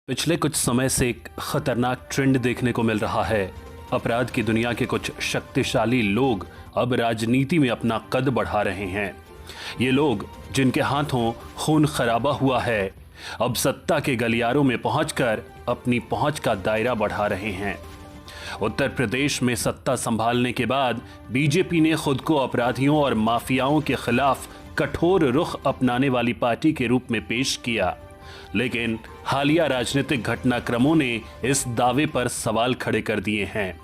पिछले कुछ समय से एक खतरनाक ट्रेंड देखने को मिल रहा है। अपराध की दुनिया के कुछ शक्तिशाली लोग अब राजनीति में अपना कद बढ़ा रहे हैं। ये लोग जिनके हाथों खून खराबा हुआ है, अब सत्ता के गलियारों में पहुंचकर अपनी पहुंच का दायरा बढ़ा रहे हैं। उत्तर प्रदेश में सत्ता संभालने के बाद बीजेपी ने खुद को अपराधियों और माफियाओं के खिलाफ कठोर रुख अपनाने वाली पार्टी के रूप में पेश किया, लेकिन हालिया राजनीतिक घटनाक्रमों ने इस दावे पर सवाल खड़े कर दिए हैं।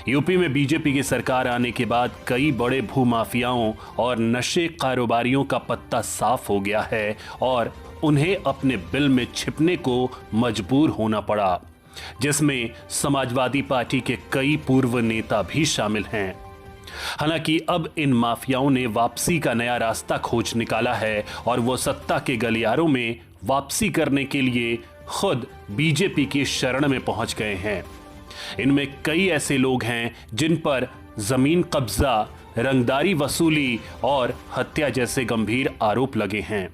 यूपी में बीजेपी की सरकार आने के बाद कई बड़े भूमाफियाओं और नशे कारोबारियों का पत्ता साफ हो गया है और उन्हें अपने बिल में छिपने को मजबूर होना पड़ा, जिसमें समाजवादी पार्टी के कई पूर्व नेता भी शामिल हैं। हालांकि अब इन माफियाओं ने वापसी का नया रास्ता खोज निकाला है और वो सत्ता के गलियारों में वापसी करने के लिए खुद बीजेपी की शरण में पहुंच गए हैं। इनमें कई ऐसे लोग हैं जिन पर जमीन कब्जा, रंगदारी वसूली और हत्या जैसे गंभीर आरोप लगे हैं।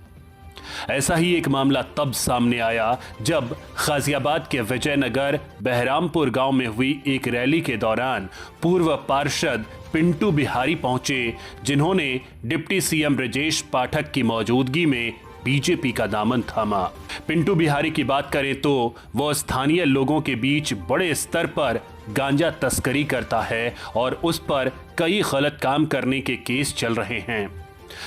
ऐसा ही एक मामला तब सामने आया जब गाजियाबाद के विजयनगर बहरामपुर गांव में हुई एक रैली के दौरान पूर्व पार्षद पिंटू बिहारी पहुंचे, जिन्होंने डिप्टी सीएम ब्रजेश पाठक की मौजूदगी में बीजेपी का दामन थामा। पिंटू बिहारी की बात करें तो वो स्थानीय लोगों के बीच बड़े स्तर पर गांजा तस्करी करता है और उस पर कई गलत काम करने के केस चल रहे हैं।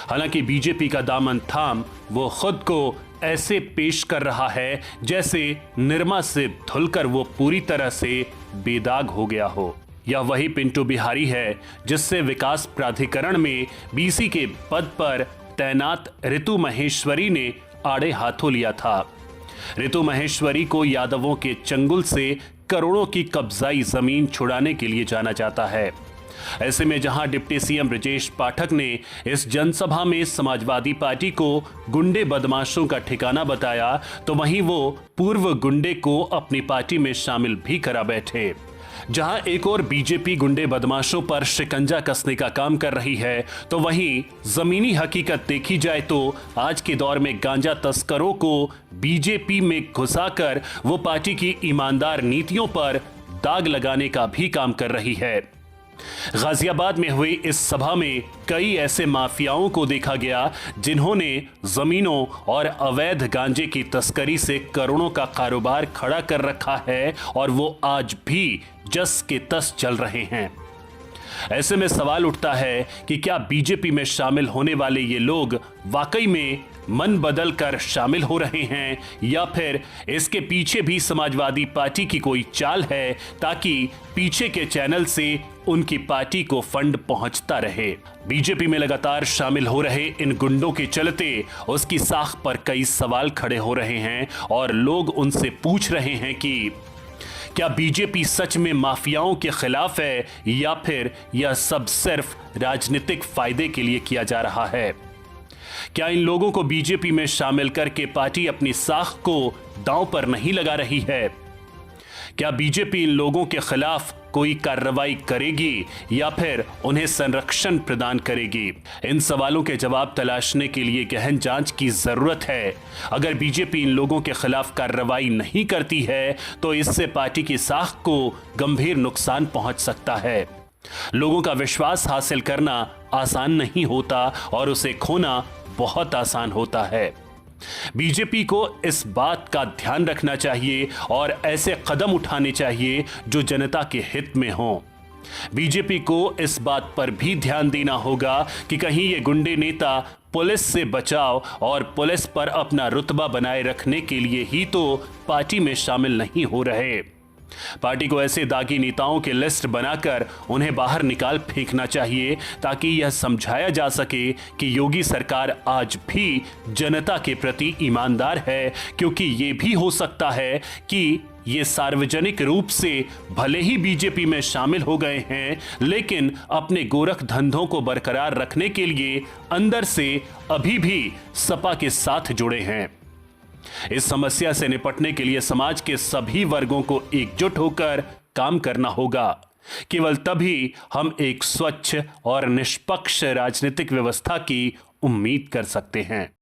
हालांकि बीजेपी का दामन थाम वो खुद को ऐसे पेश कर रहा है जैसे निरमा से धुलकर वो पूरी तरह से बेदाग हो गया हो। यह वही पिंटू बिहारी है जिससे विकास प्राधिकरण में बीसी के पद पर तैनात ऋतु महेश्वरी ने आड़े हाथों लिया था। ऋतु महेश्वरी को यादवों के चंगुल से करोड़ों की कब्जाई जमीन छुड़ाने के लिए जाना जाता है। ऐसे में जहां डिप्टी सीएम ब्रजेश पाठक ने इस जनसभा में समाजवादी पार्टी को गुंडे बदमाशों का ठिकाना बताया, तो वहीं वो पूर्व गुंडे को अपनी पार्टी में शामिल भी करा बैठे। जहां एक और बीजेपी गुंडे बदमाशों पर शिकंजा कसने का काम कर रही है, तो वहीं जमीनी हकीकत देखी जाए तो आज के दौर में गांजा तस्करों को बीजेपी में घुसाकर वो पार्टी की ईमानदार नीतियों पर दाग लगाने का भी काम कर रही है। गाजियाबाद में हुई इस सभा में कई ऐसे माफियाओं को देखा गया जिन्होंने जमीनों और अवैध गांजे की तस्करी से करोड़ों का कारोबार खड़ा कर रखा है और वो आज भी जस के तस चल रहे हैं। ऐसे में सवाल उठता है कि क्या बीजेपी में शामिल होने वाले ये लोग वाकई में मन बदल कर शामिल हो रहे हैं या फिर इसके पीछे भी समाजवादी पार्टी की कोई चाल है ताकि पीछे के चैनल से उनकी पार्टी को फंड पहुंचता रहे। बीजेपी में लगातार शामिल हो रहे इन गुंडों के चलते उसकी साख पर कई सवाल खड़े हो रहे हैं और लोग उनसे पूछ रहे हैं कि क्या बीजेपी सच में माफियाओं के खिलाफ है या फिर यह सब सिर्फ राजनीतिक फायदे के लिए किया जा रहा है। क्या इन लोगों को बीजेपी में शामिल करके पार्टी अपनी साख को दांव पर नहीं लगा रही है? क्या बीजेपी इन लोगों के खिलाफ कोई कार्रवाई करेगी या फिर उन्हें संरक्षण प्रदान करेगी? इन सवालों के जवाब तलाशने के लिए गहन जांच की जरूरत है। अगर बीजेपी इन लोगों के खिलाफ कार्रवाई नहीं करती है तो इससे पार्टी की साख को गंभीर नुकसान पहुंच सकता है। लोगों का विश्वास हासिल करना आसान नहीं होता और उसे खोना बहुत आसान होता है। बीजेपी को इस बात का ध्यान रखना चाहिए और ऐसे कदम उठाने चाहिए जो जनता के हित में हों। बीजेपी को इस बात पर भी ध्यान देना होगा कि कहीं ये गुंडे नेता पुलिस से बचाव और पुलिस पर अपना रुतबा बनाए रखने के लिए ही तो पार्टी में शामिल नहीं हो रहे। पार्टी को ऐसे दागी नेताओं की लिस्ट बनाकर उन्हें बाहर निकाल फेंकना चाहिए ताकि यह समझाया जा सके कि योगी सरकार आज भी जनता के प्रति ईमानदार है, क्योंकि ये भी हो सकता है कि ये सार्वजनिक रूप से भले ही बीजेपी में शामिल हो गए हैं, लेकिन अपने गोरख धंधों को बरकरार रखने के लिए अंदर से अभी भी सपा के साथ जुड़े हैं। इस समस्या से निपटने के लिए समाज के सभी वर्गों को एकजुट होकर काम करना होगा। केवल तभी हम एक स्वच्छ और निष्पक्ष राजनीतिक व्यवस्था की उम्मीद कर सकते हैं।